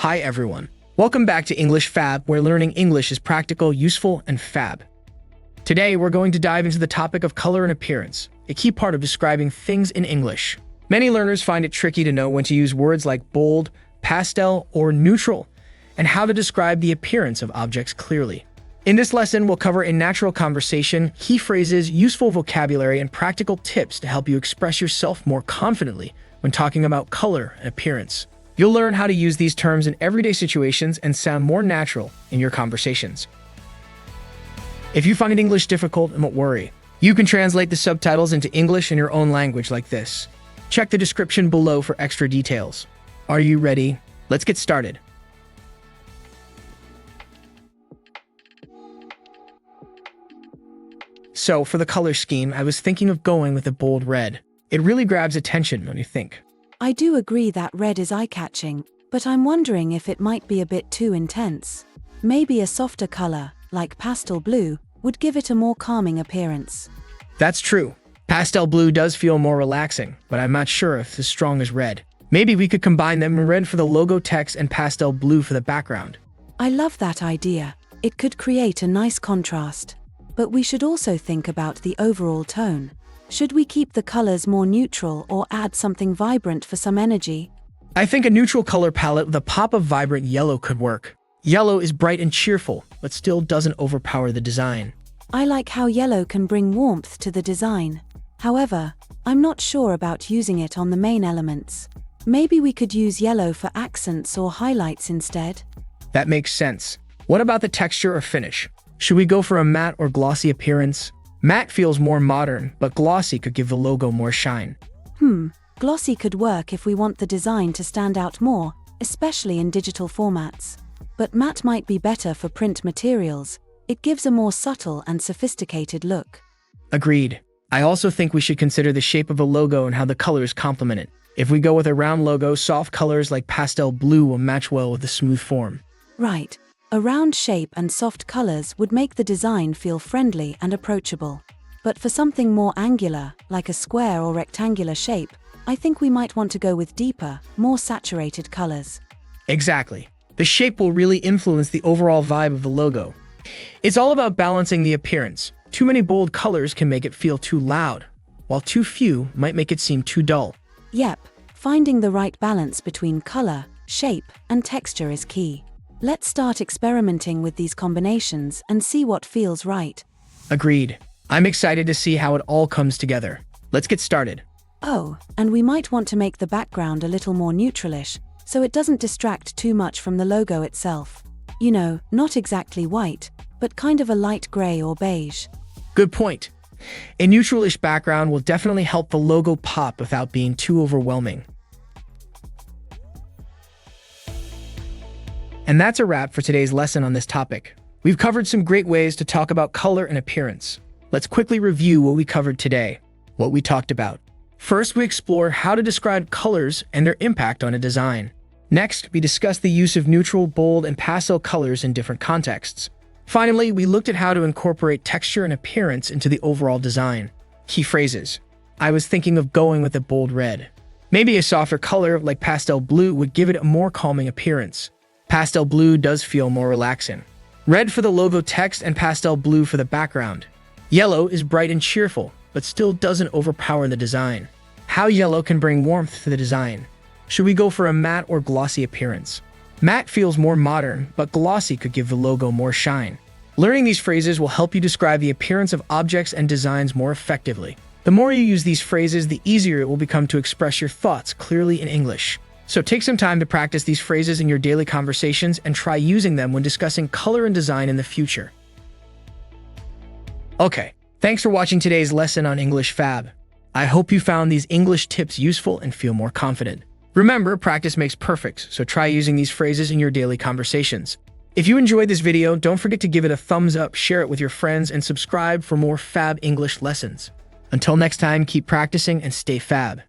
Hi everyone. Welcome back to English Fab, where learning English is practical, useful, and fab. Today, we're going to dive into the topic of color and appearance, a key part of describing things in English. Many learners find it tricky to know when to use words like bold, pastel, or neutral, and how to describe the appearance of objects clearly. In this lesson, we'll cover a natural conversation, key phrases, useful vocabulary, and practical tips to help you express yourself more confidently when talking about color and appearance. You'll learn how to use these terms in everyday situations and sound more natural in your conversations. If you find English difficult, don't worry. You can translate the subtitles into English in your own language like this. Check the description below for extra details. Are you ready? Let's get started. So, for the color scheme, I was thinking of going with a bold red. It really grabs attention, don't you think? I do agree that red is eye-catching, but I'm wondering if it might be a bit too intense. Maybe a softer color, like pastel blue, would give it a more calming appearance. That's true. Pastel blue does feel more relaxing, but I'm not sure if it's as strong as red. Maybe we could combine them, red for the logo text and pastel blue for the background. I love that idea. It could create a nice contrast. But we should also think about the overall tone. Should we keep the colors more neutral or add something vibrant for some energy? I think a neutral color palette with a pop of vibrant yellow could work. Yellow is bright and cheerful, but still doesn't overpower the design. I like how yellow can bring warmth to the design. However, I'm not sure about using it on the main elements. Maybe we could use yellow for accents or highlights instead. That makes sense. What about the texture or finish? Should we go for a matte or glossy appearance? Matte feels more modern, but glossy could give the logo more shine. Glossy could work if we want the design to stand out more, especially in digital formats. But matte might be better for print materials. It gives a more subtle and sophisticated look. Agreed. I also think we should consider the shape of the logo and how the colors complement it. If we go with a round logo, soft colors like pastel blue will match well with the smooth form. Right. A round shape and soft colors would make the design feel friendly and approachable. But for something more angular, like a square or rectangular shape, I think we might want to go with deeper, more saturated colors. Exactly. The shape will really influence the overall vibe of the logo. It's all about balancing the appearance. Too many bold colors can make it feel too loud, while too few might make it seem too dull. Yep, finding the right balance between color, shape, and texture is key. Let's start experimenting with these combinations and see what feels right. Agreed. I'm excited to see how it all comes together. Let's get started. Oh, and we might want to make the background a little more neutralish, so it doesn't distract too much from the logo itself. You know, not exactly white, but kind of a light gray or beige. Good point. A neutralish background will definitely help the logo pop without being too overwhelming. And that's a wrap for today's lesson on this topic. We've covered some great ways to talk about color and appearance. Let's quickly review what we covered today, what we talked about. First, we explore how to describe colors and their impact on a design. Next, we discuss the use of neutral, bold, and pastel colors in different contexts. Finally, we looked at how to incorporate texture and appearance into the overall design. Key phrases. I was thinking of going with a bold red. Maybe a softer color like pastel blue would give it a more calming appearance. Pastel blue does feel more relaxing. Red for the logo text and pastel blue for the background. Yellow is bright and cheerful, but still doesn't overpower the design. How yellow can bring warmth to the design. Should we go for a matte or glossy appearance? Matte feels more modern, but glossy could give the logo more shine. Learning these phrases will help you describe the appearance of objects and designs more effectively. The more you use these phrases, the easier it will become to express your thoughts clearly in English. So take some time to practice these phrases in your daily conversations and try using them when discussing color and design in the future. Okay, thanks for watching today's lesson on English Fab. I hope you found these English tips useful and feel more confident. Remember, practice makes perfect, so try using these phrases in your daily conversations. If you enjoyed this video, don't forget to give it a thumbs up, share it with your friends, and subscribe for more Fab English lessons. Until next time, keep practicing and stay Fab.